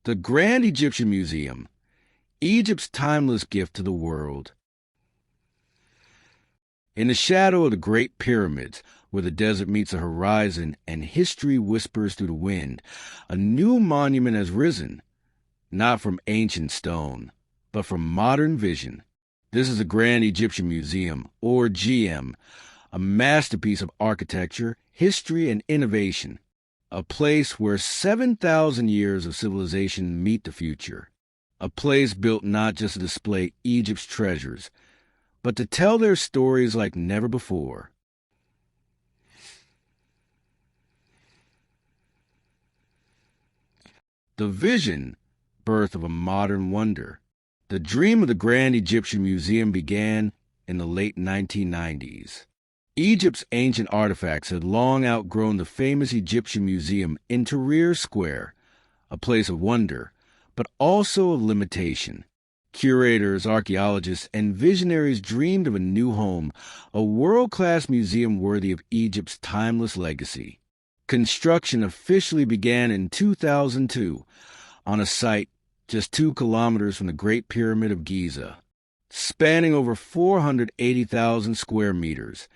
The Grand Egyptian Museum, Egypt's timeless gift to the world. In the shadow of the Great Pyramids, where the desert meets the horizon and history whispers through the wind, a new monument has risen, not from ancient stone, but from modern vision. This is the Grand Egyptian Museum, or GM, a masterpiece of architecture, history, and innovation, a place where 7,000 years of civilization meet the future, a place built not just to display Egypt's treasures, but to tell their stories like never before. The vision, birth of a modern wonder. The dream of the Grand Egyptian Museum began in the late 1990s. Egypt's ancient artifacts had long outgrown the famous Egyptian Museum in Tahrir Square, a place of wonder, but also of limitation. Curators, archaeologists, and visionaries dreamed of a new home, a world-class museum worthy of Egypt's timeless legacy. Construction officially began in 2002 on a site just 2 kilometers from the Great Pyramid of Giza. Spanning over 480,000 square meters,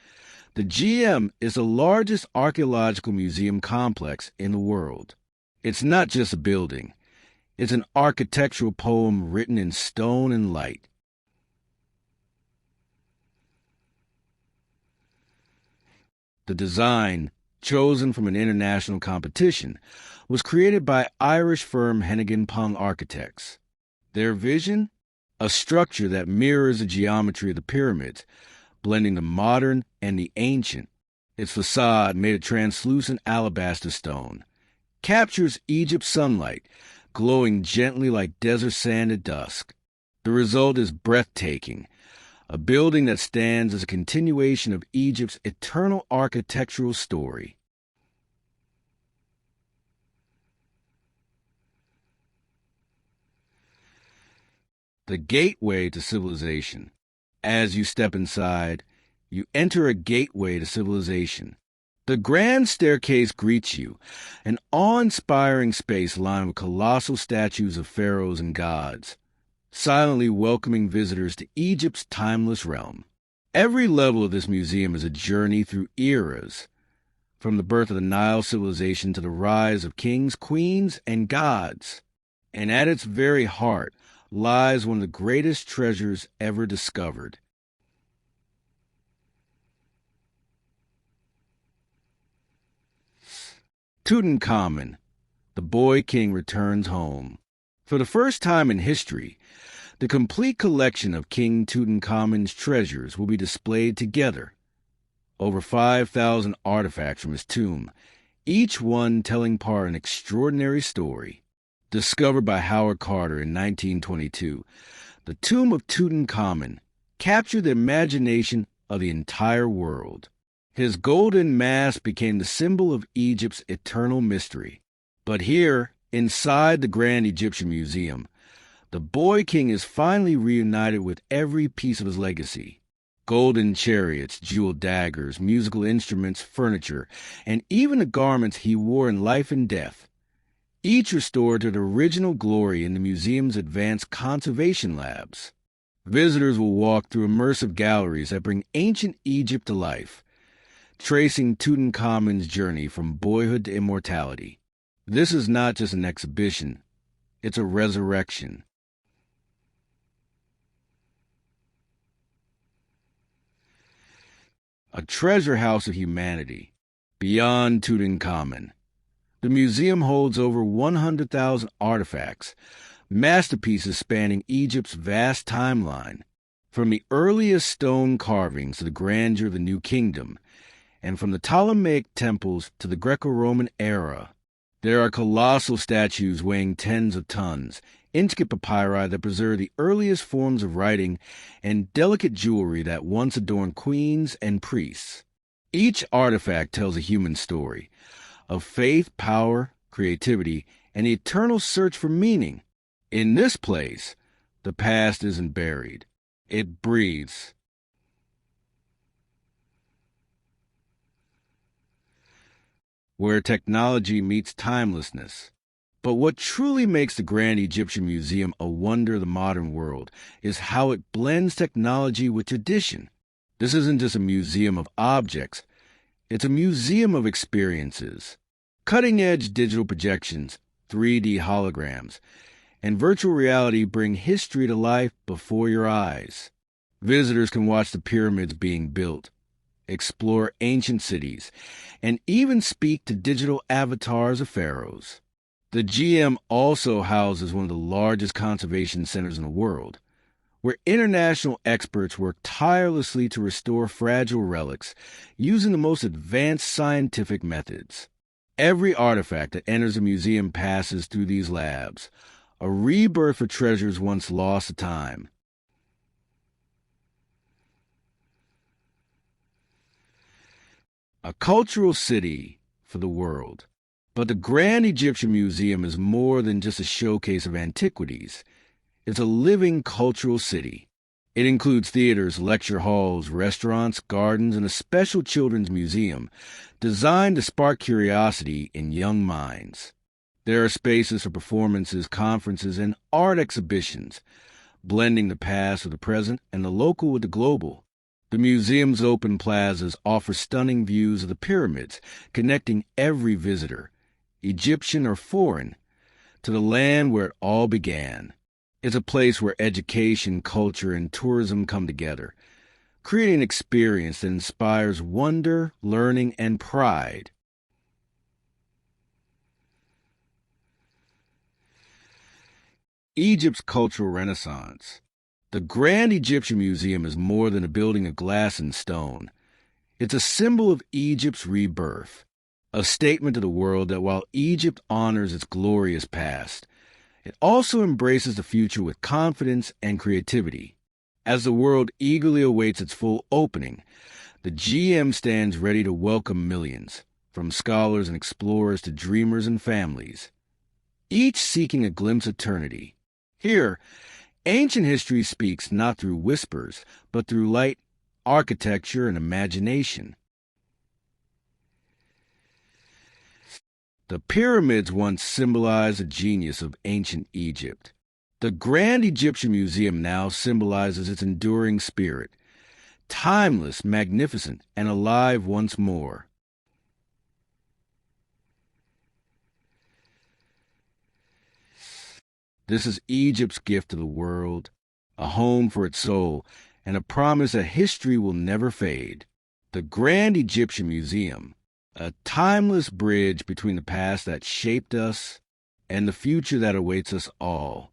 the GM is the largest archaeological museum complex in the world. It's not just a building. It's an architectural poem written in stone and light. The design, chosen from an international competition, was created by Irish firm Hennigan Pung Architects. Their vision? A structure that mirrors the geometry of the pyramids, blending the modern and the ancient. Its facade, made of translucent alabaster stone, captures Egypt's sunlight, glowing gently like desert sand at dusk. The result is breathtaking, a building that stands as a continuation of Egypt's eternal architectural story. The gateway to civilization. As you step inside, you enter a gateway to civilization. The grand staircase greets you, an awe-inspiring space lined with colossal statues of pharaohs and gods, silently welcoming visitors to Egypt's timeless realm. Every level of this museum is a journey through eras, from the birth of the Nile civilization to the rise of kings, queens, and gods. And at its very heart lies one of the greatest treasures ever discovered. Tutankhamun, the boy king, returns home. For the first time in history, the complete collection of King Tutankhamun's treasures will be displayed together. Over 5,000 artifacts from his tomb, each one telling part of an extraordinary story. Discovered by Howard Carter in 1922, the tomb of Tutankhamun captured the imagination of the entire world. His golden mask became the symbol of Egypt's eternal mystery. But here, inside the Grand Egyptian Museum, the boy king is finally reunited with every piece of his legacy. Golden chariots, jeweled daggers, musical instruments, furniture, and even the garments he wore in life and death, each restored to their original glory in the museum's advanced conservation labs. Visitors will walk through immersive galleries that bring ancient Egypt to life, tracing Tutankhamun's journey from boyhood to immortality. This is not just an exhibition, it's a resurrection. A treasure house of humanity, beyond Tutankhamun. The museum holds over 100,000 artifacts, masterpieces spanning Egypt's vast timeline, from the earliest stone carvings to the grandeur of the New Kingdom, and from the Ptolemaic temples to the Greco-Roman era. There are colossal statues weighing tens of tons, intricate papyri that preserve the earliest forms of writing, and delicate jewelry that once adorned queens and priests. Each artifact tells a human story, of faith, power, creativity, and the eternal search for meaning. In this place, the past isn't buried. It breathes. Where technology meets timelessness. But what truly makes the Grand Egyptian Museum a wonder of the modern world is how it blends technology with tradition. This isn't just a museum of objects, it's a museum of experiences. Cutting-edge digital projections, 3D holograms, and virtual reality bring history to life before your eyes. Visitors can watch the pyramids being built, explore ancient cities, and even speak to digital avatars of pharaohs. The GM also houses one of the largest conservation centers in the world, where international experts work tirelessly to restore fragile relics using the most advanced scientific methods. Every artifact that enters a museum passes through these labs, a rebirth for treasures once lost to time. A cultural city for the world. But the Grand Egyptian Museum is more than just a showcase of antiquities. It's a living cultural city. It includes theaters, lecture halls, restaurants, gardens, and a special children's museum designed to spark curiosity in young minds. There are spaces for performances, conferences, and art exhibitions, blending the past with the present and the local with the global. The museum's open plazas offer stunning views of the pyramids, connecting every visitor, Egyptian or foreign, to the land where it all began. It's a place where education, culture, and tourism come together, creating an experience that inspires wonder, learning, and pride. Egypt's cultural renaissance. The Grand Egyptian Museum is more than a building of glass and stone. It's a symbol of Egypt's rebirth, a statement to the world that while Egypt honors its glorious past, it also embraces the future with confidence and creativity. As the world eagerly awaits its full opening, the GM stands ready to welcome millions, from scholars and explorers to dreamers and families, each seeking a glimpse of eternity. Here, ancient history speaks not through whispers, but through light, architecture, and imagination. The pyramids once symbolized the genius of ancient Egypt. The Grand Egyptian Museum now symbolizes its enduring spirit, timeless, magnificent, and alive once more. This is Egypt's gift to the world, a home for its soul, and a promise that history will never fade. The Grand Egyptian Museum, a timeless bridge between the past that shaped us and the future that awaits us all.